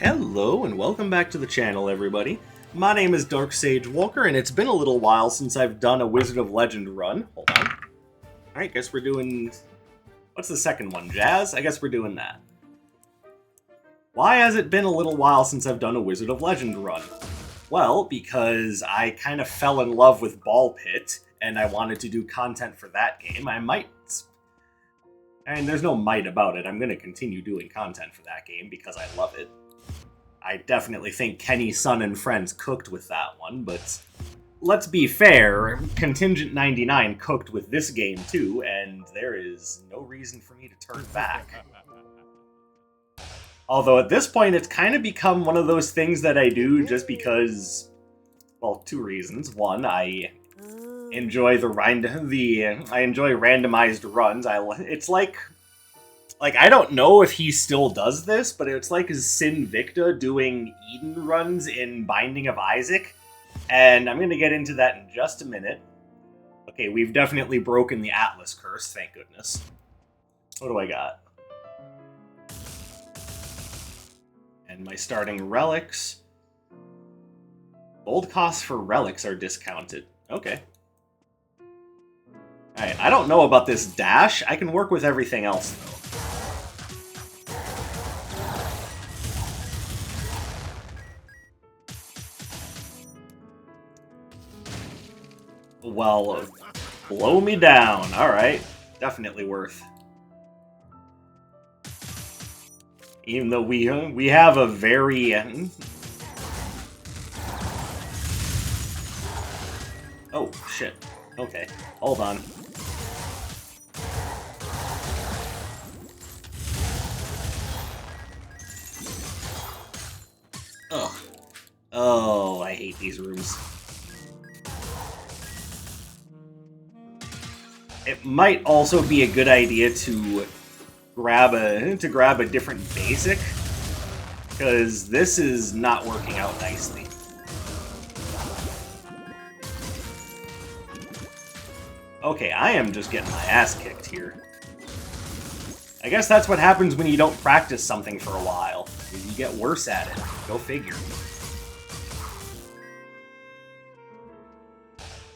Hello and welcome back to the channel, everybody. My name is Dark Sage Walker, and it's been a little while since I've done a Wizard of Legend run. Hold on. Alright, guess we're doing... What's the second one? Jazz? I guess we're doing that. Why has it been a little while since I've done a Wizard of Legend run? Well, because I kind of fell in love with Ball Pit, and I wanted to do content for that game. I might... And there's no might about it. I'm going to continue doing content for that game because I love it. I definitely think Kenny, Son, and Friends cooked with that one, but let's be fair, Contingent 99 cooked with this game too, and there is no reason for me to turn back. Although at this point, it's kind of become one of those things that I do just because, well, two reasons. One, I enjoy I enjoy randomized runs. It's like I don't know if he still does this, but it's like Sin Victa doing Eden runs in Binding of Isaac, and I'm going to get into that in just a minute. Okay, we've definitely broken the Atlas curse, thank goodness. What do I got? And my starting relics. Gold costs for relics are discounted. Okay. Alright, I don't know about this dash. I can work with everything else, though. Well, blow me down. Alright. Definitely worth. Even though we have a very... Oh, shit. Okay. Hold on. Ugh. Oh, I hate these rooms. It might also be a good idea to grab a different basic, because this is not working out nicely. Okay, I am just getting my ass kicked here. I guess that's what happens when you don't practice something for a while. You get worse at it. Go figure.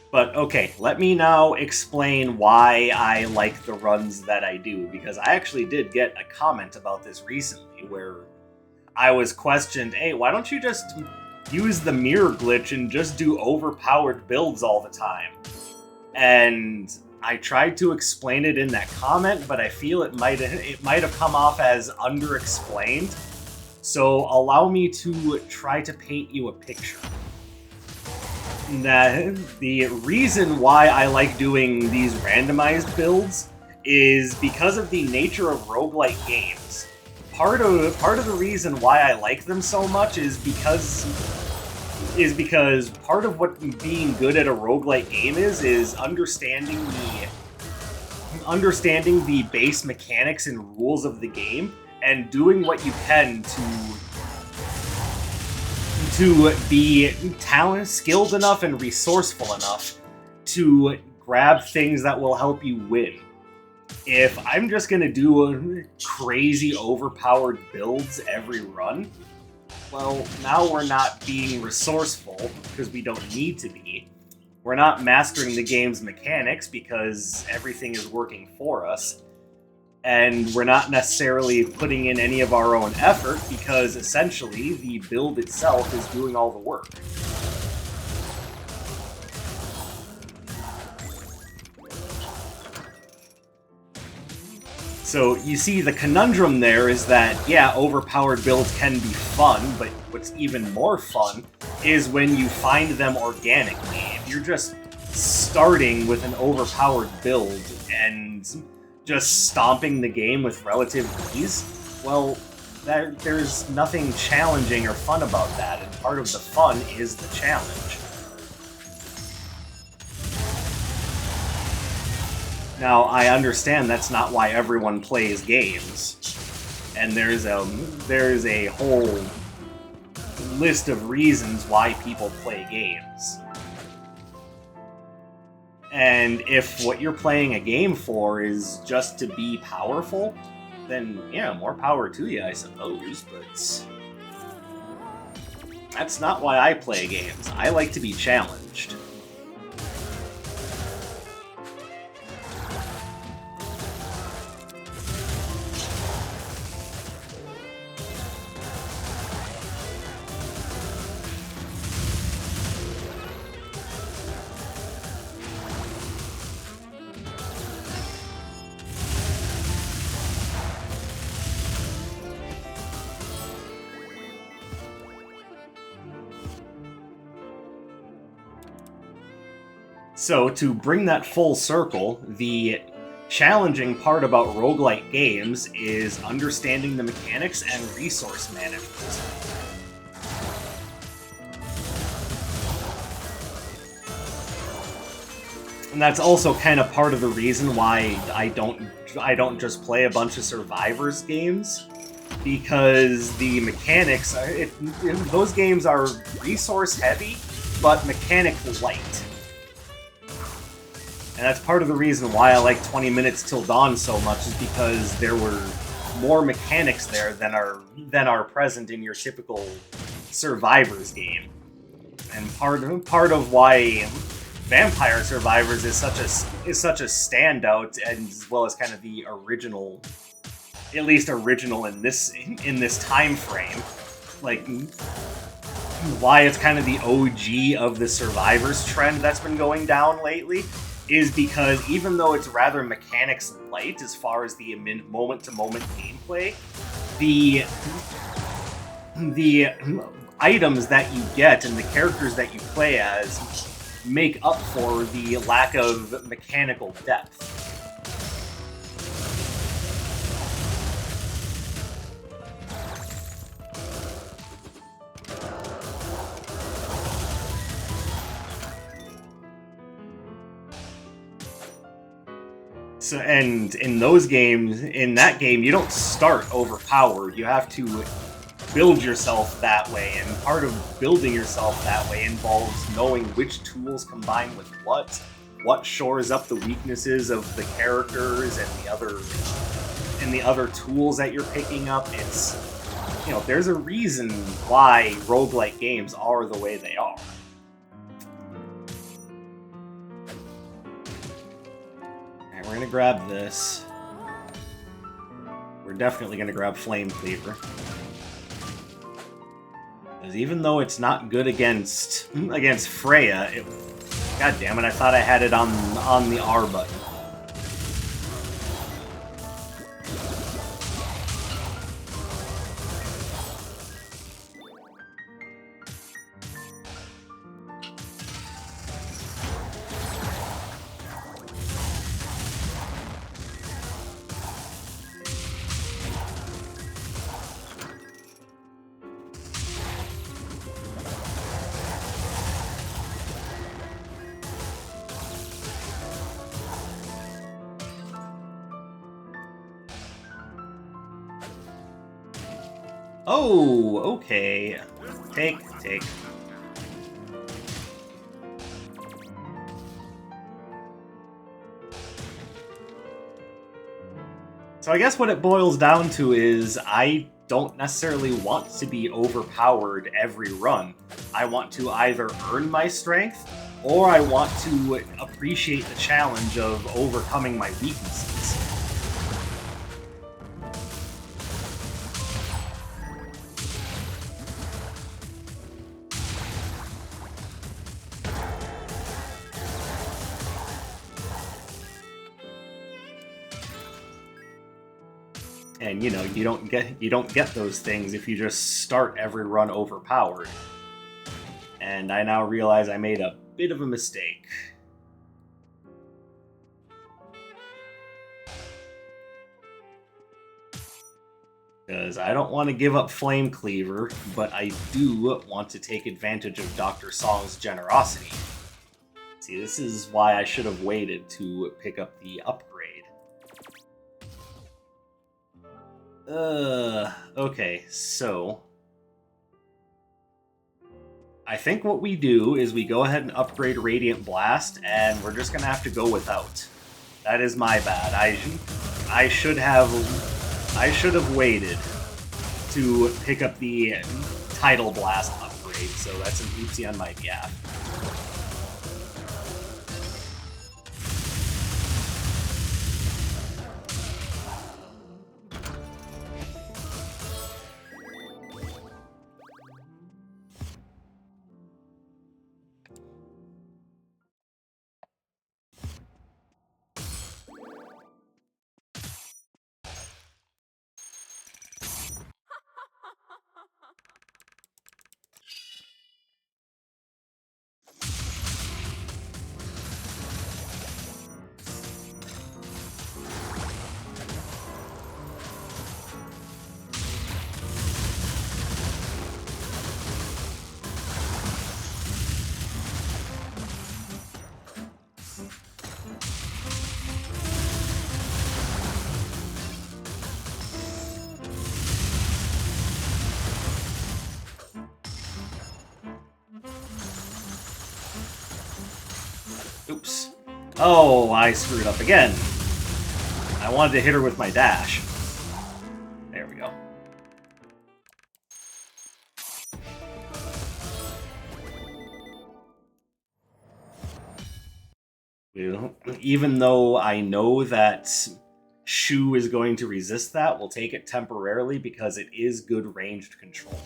But okay, let me now explain why I like the runs that I do, because I actually did get a comment about this recently where I was questioned, hey, why don't you just use the mirror glitch and just do overpowered builds all the time? And I tried to explain it in that comment, but I feel it might have come off as underexplained. So allow me to try to paint you a picture. That the reason why I like doing these randomized builds is because of the nature of roguelike games. Part of the reason why I like them so much is because part of what being good at a roguelike game is understanding the base mechanics and rules of the game and doing what you can to be skilled enough and resourceful enough to grab things that will help you win. If I'm just gonna do crazy overpowered builds every run, well, now we're not being resourceful because we don't need to be. We're not mastering the game's mechanics because everything is working for us. And we're not necessarily putting in any of our own effort because essentially the build itself is doing all the work. So you see, the conundrum there is that, yeah, overpowered builds can be fun, but what's even more fun is when you find them organically. If you're just starting with an overpowered build and just stomping the game with relative ease, well, there's nothing challenging or fun about that, and part of the fun is the challenge. Now, I understand that's not why everyone plays games, and there's a whole list of reasons why people play games. And if what you're playing a game for is just to be powerful, then yeah, more power to you, I suppose, but That's not why I play games. I like to be challenged. So, to bring that full circle, the challenging part about roguelike games is understanding the mechanics and resource management. And that's also kind of part of the reason why I don't just play a bunch of Survivors games, because the mechanics those games are resource heavy, but mechanic light. And that's part of the reason why I like 20 Minutes Till Dawn so much, is because there were more mechanics there than are present in your typical Survivors game. And part of why Vampire Survivors is such a standout, and as well as kind of the original, at least original in this time frame, like why it's kind of the OG of the Survivors trend that's been going down lately, is because even though it's rather mechanics light as far as the moment-to-moment gameplay, the items that you get and the characters that you play as make up for the lack of mechanical depth. So, and in that game, you don't start overpowered. You have to build yourself that way, and part of building yourself that way involves knowing which tools combine with what shores up the weaknesses of the characters and the other tools that you're picking up. It's, there's a reason why roguelike games are the way they are. We're gonna grab this. We're definitely gonna grab Flame Cleaver. Because even though it's not good against Freya, god damn it, I thought I had it on the R button. Oh, okay. Take. So I guess what it boils down to is I don't necessarily want to be overpowered every run. I want to either earn my strength, or I want to appreciate the challenge of overcoming my weaknesses. And you don't get those things if you just start every run overpowered. And I now realize I made a bit of a mistake. Because I don't want to give up Flame Cleaver, but I do want to take advantage of Dr. Song's generosity. See, this is why I should have waited to pick up the upgrade. Okay, so I think what we do is we go ahead and upgrade Radiant Blast, and we're just gonna have to go without. That is my bad. I should have waited to pick up the Tidal Blast upgrade. rate, so that's an oopsie on my behalf. Oops. Oh, I screwed up again. I wanted to hit her with my dash. There we go. Even though I know that Shu is going to resist that, we'll take it temporarily because it is good ranged control.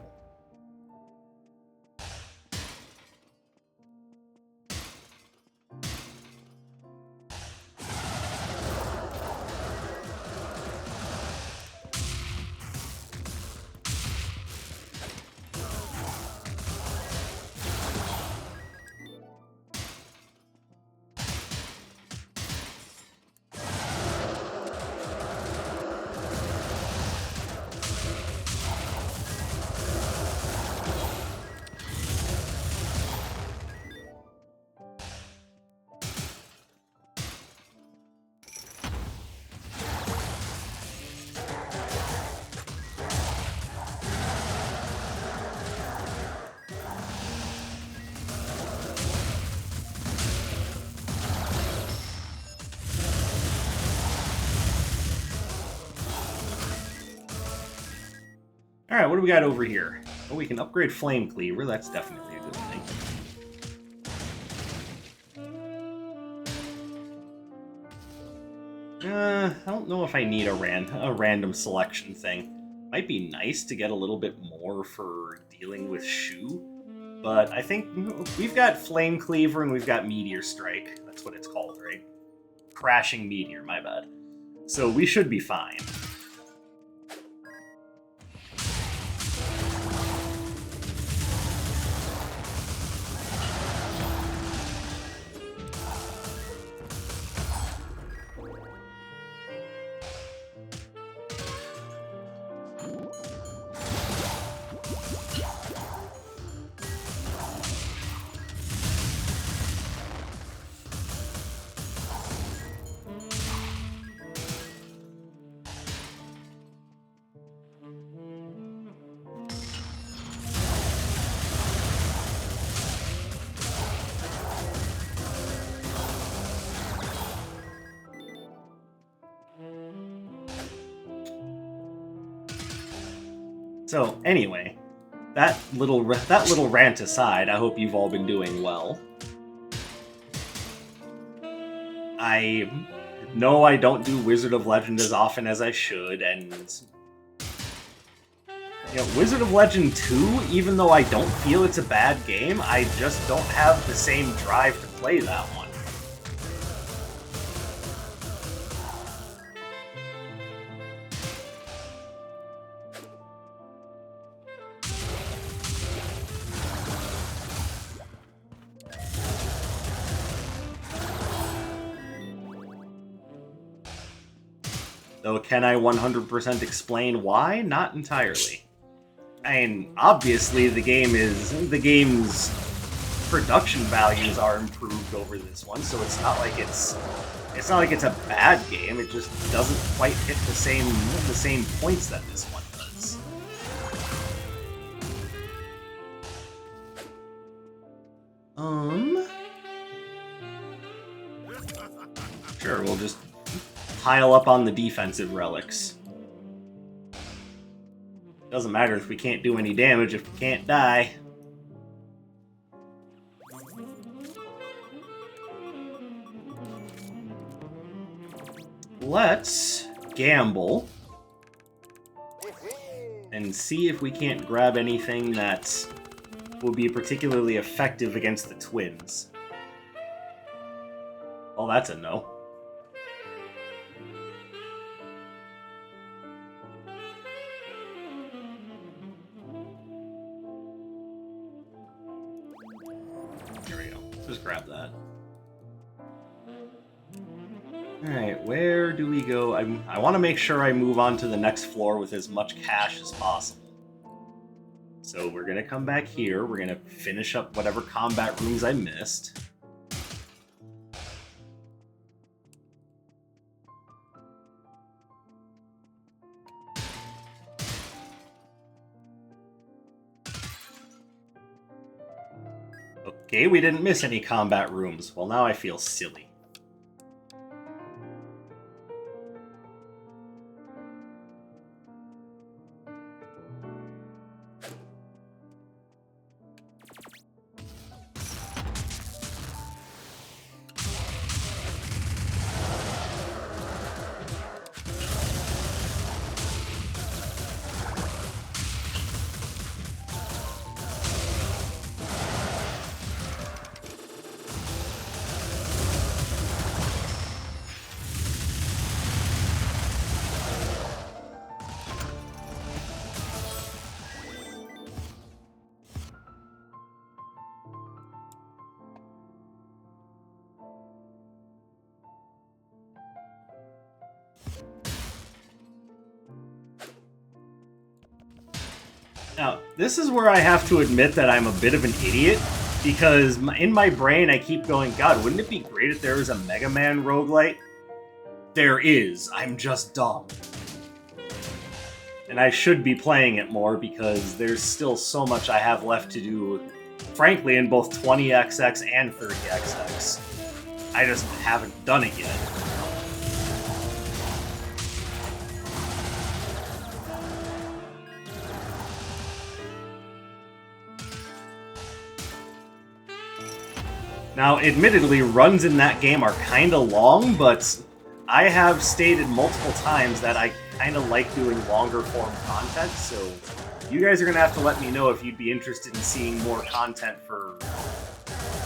Alright, what do we got over here? Oh, we can upgrade Flame Cleaver. That's definitely a good thing. I don't know if I need a random selection thing. Might be nice to get a little bit more for dealing with Shu, but I think we've got Flame Cleaver and we've got Meteor Strike. That's what it's called, right? Crashing Meteor, my bad. So we should be fine. So anyway, that little rant aside, I hope you've all been doing well. I know I don't do Wizard of Legend as often as I should, and you know, Wizard of Legend 2, even though I don't feel it's a bad game, I just don't have the same drive to play that one. Though, can I 100% explain why? Not entirely. I mean, obviously the game's production values are improved over this one, so it's not like it's a bad game. It just doesn't quite hit the same points that this one does. Sure, we'll just pile up on the defensive relics. Doesn't matter if we can't do any damage if we can't die. let's gamble and see if we can't grab anything that will be particularly effective against the twins. Oh, that's a no. There we go. Just grab that. Alright, where do we go? I want to make sure I move on to the next floor with as much cash as possible. So we're going to come back here. We're going to finish up whatever combat rooms I missed. Okay, we didn't miss any combat rooms. Well, now I feel silly. Now, this is where I have to admit that I'm a bit of an idiot, because in my brain I keep going, God, wouldn't it be great if there was a Mega Man roguelike? There is, I'm just dumb. And I should be playing it more, because there's still so much I have left to do, frankly, in both 20XX and 30XX. I just haven't done it yet. Now, admittedly, runs in that game are kinda long, but I have stated multiple times that I kinda like doing longer form content, so you guys are gonna have to let me know if you'd be interested in seeing more content for...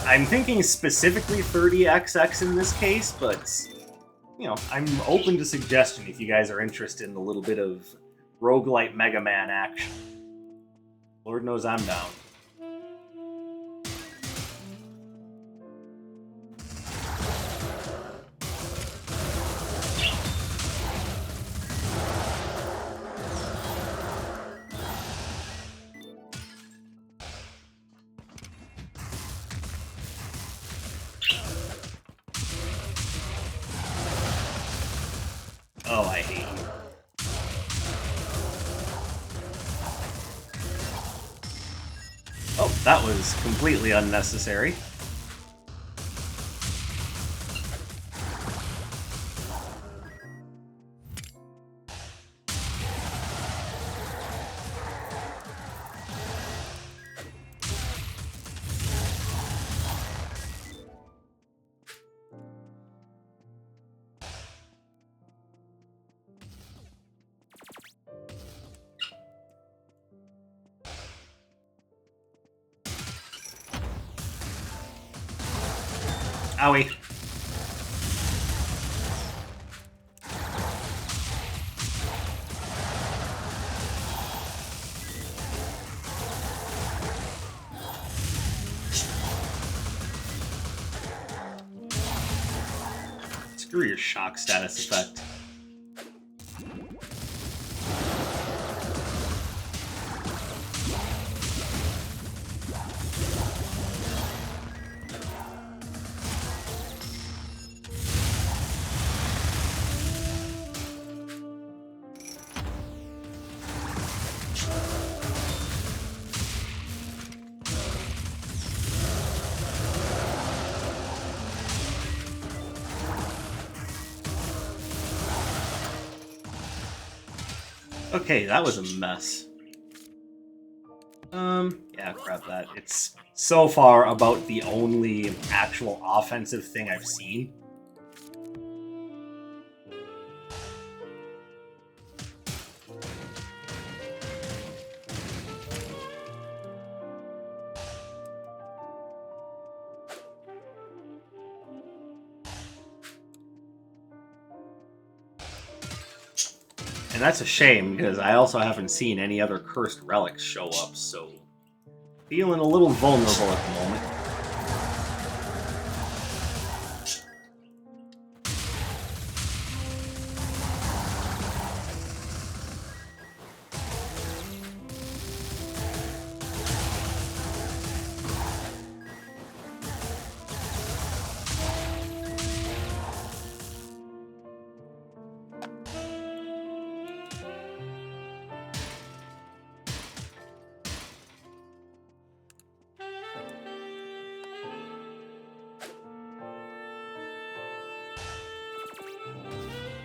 I'm thinking specifically 30XX in this case, but, you know, I'm open to suggestion if you guys are interested in a little bit of roguelike Mega Man action. Lord knows I'm down. Oh, I hate you. Oh, that was completely unnecessary. Owie. Screw your shock status effect. Okay, that was a mess. Yeah, grab that. It's so far about the only actual offensive thing I've seen. And that's a shame, because I also haven't seen any other cursed relics show up, so... Feeling a little vulnerable at the moment.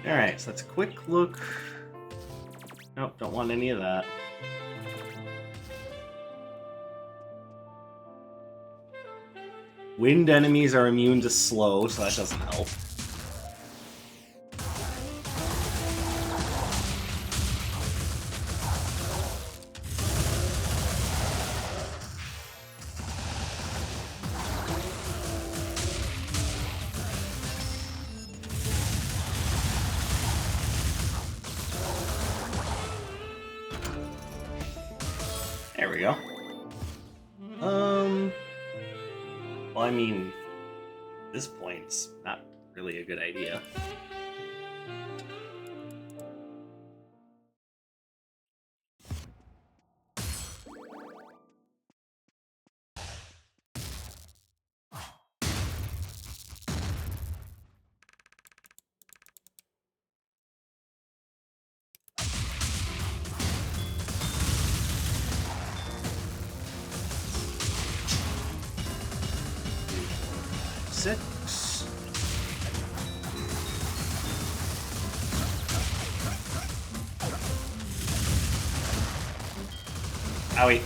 Alright, so let's quick look. Nope, don't want any of that. Wind enemies are immune to slow, so that doesn't help. There we go. Well, I mean, at this point, it's not really a good idea. Six. Owie.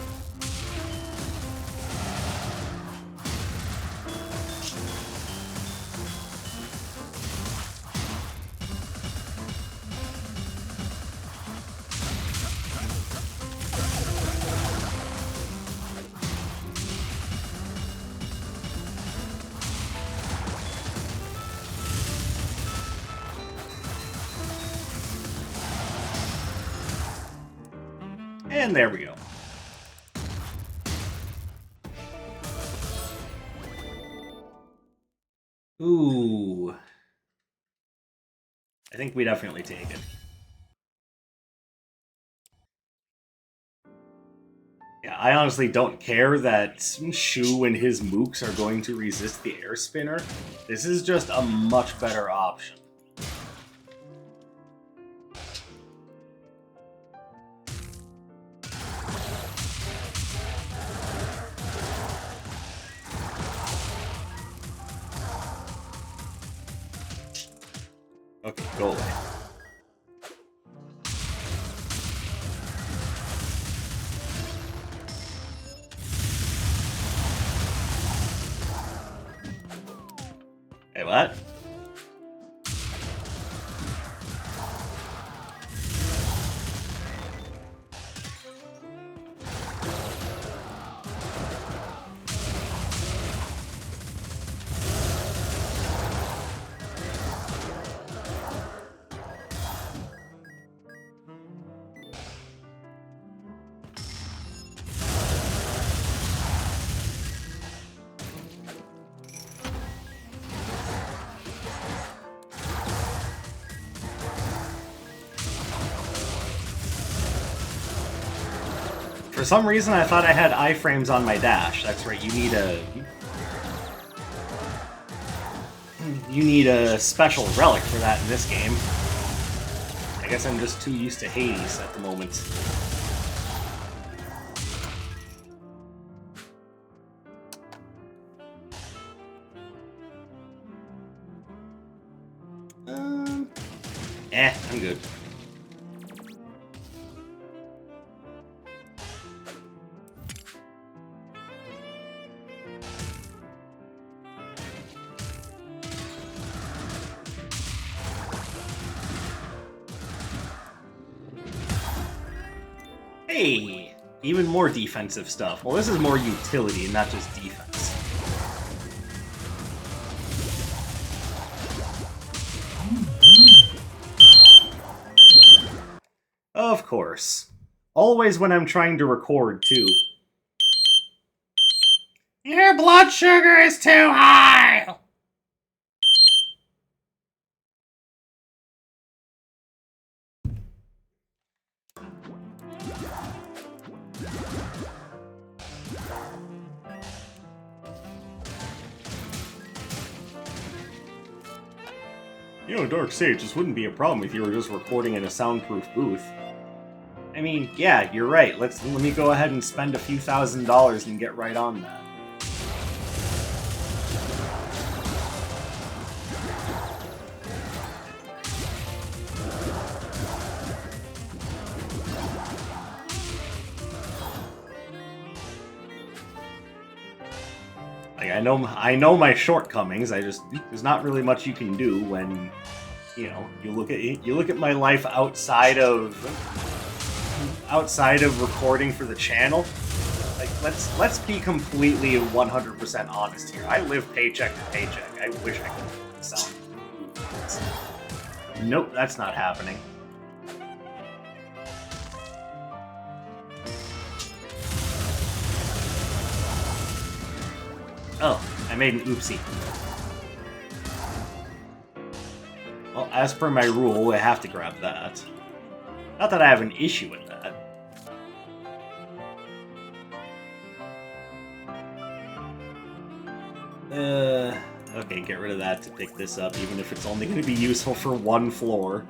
And there we go. Ooh. I think we definitely take it. Yeah, I honestly don't care that Shu and his mooks are going to resist the air spinner. This is just a much better option. Okay, go away. Hey, what? For some reason, I thought I had iframes on my dash. That's right, you need a special relic for that in this game. I guess I'm just too used to Hades at the moment. I'm good. Hey! Even more defensive stuff. Well, this is more utility, not just defense. Of course. Always when I'm trying to record, too. Your blood sugar is too high! You know, Dark Sage, this wouldn't be a problem if you were just recording in a soundproof booth. I mean, yeah, you're right. Let me go ahead and spend a few $1,000s and get right on that. Like, I know my shortcomings. There's not really much you can do when, you know, you look at my life outside of recording for the channel. Like, let's be completely 100% honest here. I live paycheck to paycheck. I wish I could sound. Nope, that's not happening. Oh, I made an oopsie. Well, as per my rule, I have to grab that. Not that I have an issue with that. Okay, get rid of that to pick this up, even if it's only going to be useful for one floor.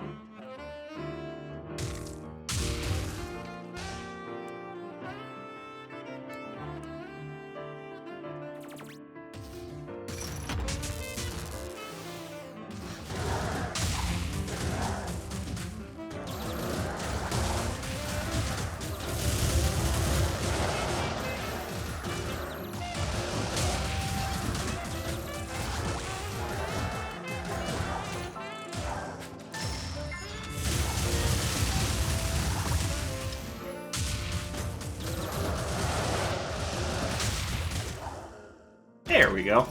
There we go.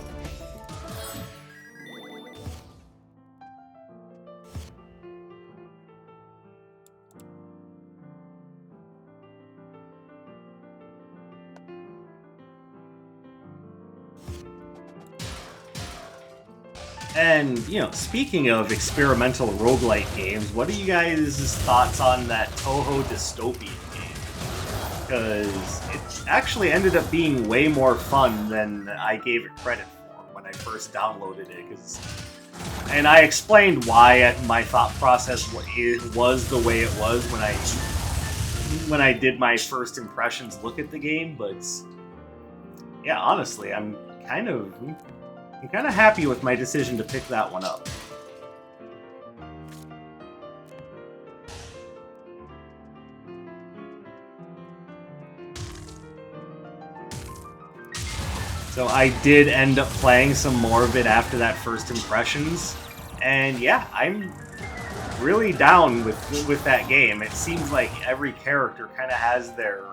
And, you know, speaking of experimental roguelike games, what are you guys' thoughts on that Toho dystopian game? Because it actually ended up being way more fun than I gave it credit for when I first downloaded it. And I explained why my thought process was the way it was when I did my first impressions look at the game, but yeah, honestly, I'm kind of happy with my decision to pick that one up. So I did end up playing some more of it after that first impressions, and yeah, I'm really down with that game. It seems like every character kind of has their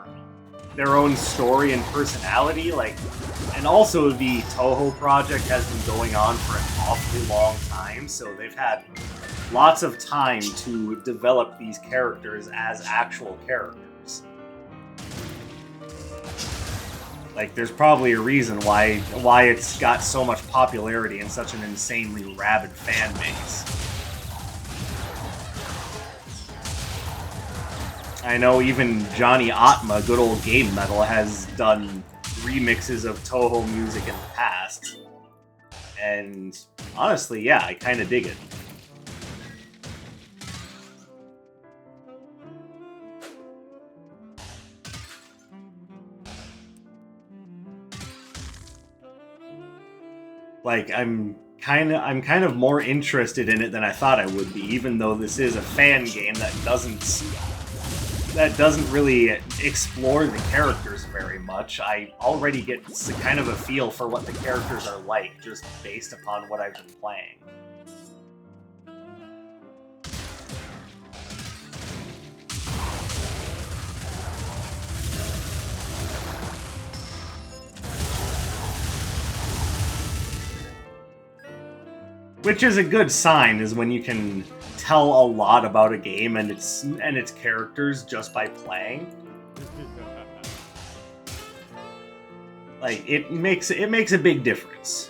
own story and personality, and also the Toho project has been going on for an awfully long time, so they've had lots of time to develop these characters as actual characters. Like, there's probably a reason why it's got so much popularity and such an insanely rabid fan base. I know even Johnny Atma, good old Game Metal, has done remixes of Toho music in the past. And honestly, yeah, I kind of dig it. Like, I'm kind of more interested in it than I thought I would be, even though this is a fan game that doesn't really explore the characters very much. I already get kind of a feel for what the characters are like just based upon what I've been playing. Which is a good sign, is when you can tell a lot about a game and its characters just by playing. Like, it makes a big difference.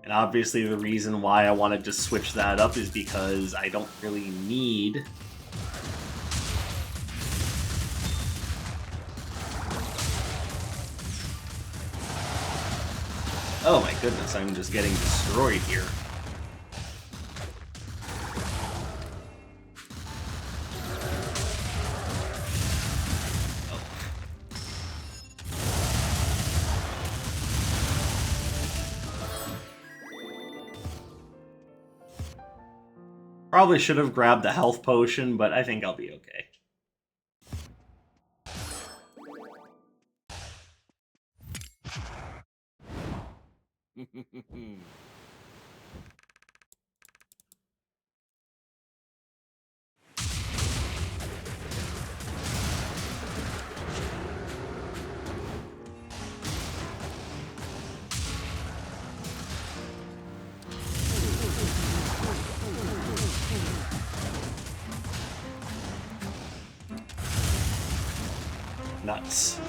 And obviously the reason why I wanted to switch that up is because I don't really need... Oh my goodness, I'm just getting destroyed here. Probably should have grabbed the health potion, but I think I'll be okay. Nuts.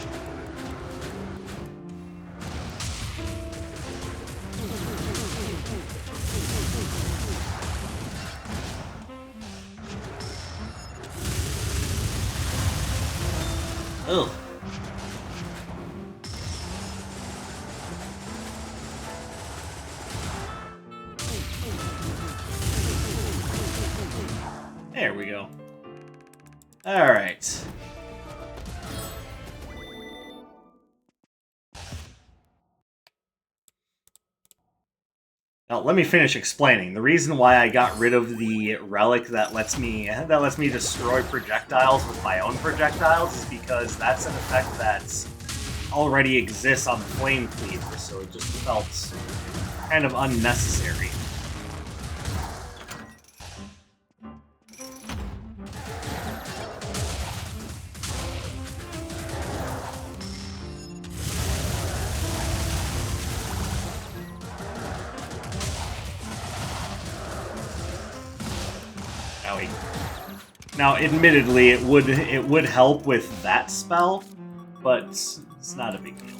Ugh. There we go. All right. Now, let me finish explaining. The reason why I got rid of the relic that lets me destroy projectiles with my own projectiles is because that's an effect that already exists on the Flame Cleaver, so it just felt kind of unnecessary. Now, admittedly, it would help with that spell, but it's not a big deal.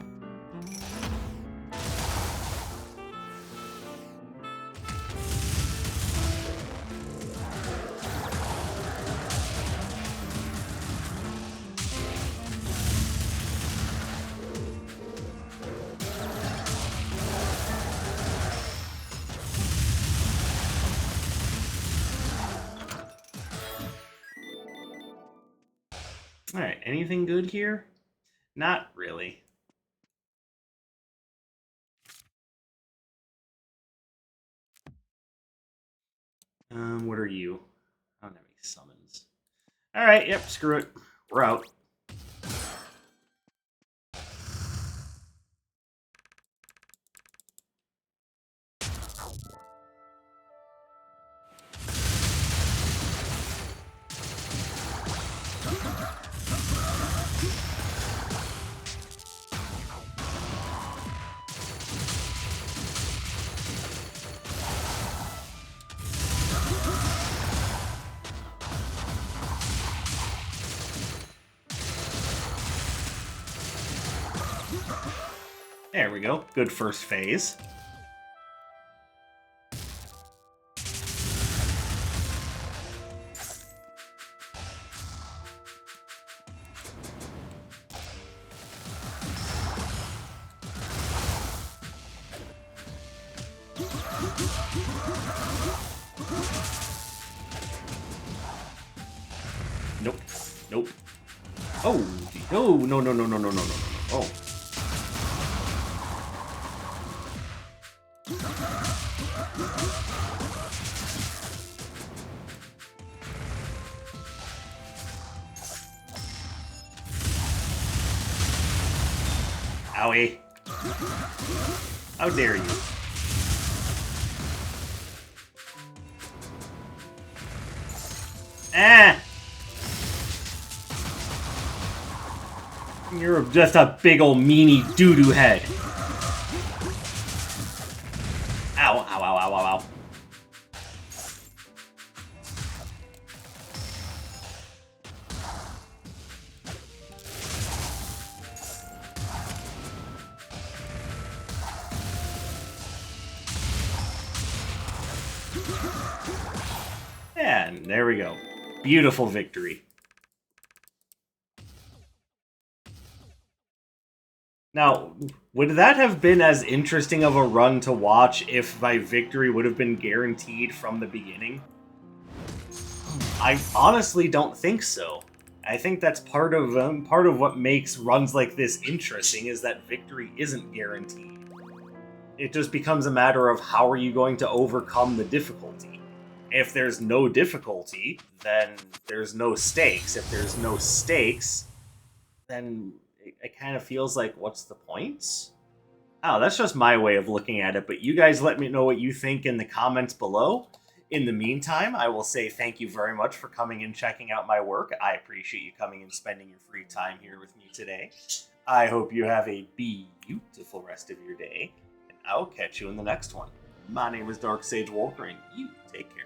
Alright, anything good here? Not really. What are you? I don't have any summons. Alright, yep, screw it. We're out. There we go. Good first phase. Oh, no, no, no, no, no, no, no, no, no. Oh. Owie. How dare you? Ah! You're just a big ol' meanie doo-doo head. Ow, ow, ow, ow, ow, ow. And there we go. Beautiful victory. Now, would that have been as interesting of a run to watch if my victory would have been guaranteed from the beginning? I honestly don't think so. I think that's part of what makes runs like this interesting is that victory isn't guaranteed. It just becomes a matter of how are you going to overcome the difficulty. If there's no difficulty, then there's no stakes. If there's no stakes, then it kind of feels like, what's the point? Oh, that's just my way of looking at it, but you guys let me know what you think in the comments below. In the meantime, I will say thank you very much for coming and checking out my work. I appreciate you coming and spending your free time here with me today. I hope you have a beautiful rest of your day, and I'll catch you in the next one. My name is Dark Sage Walker, and you take care.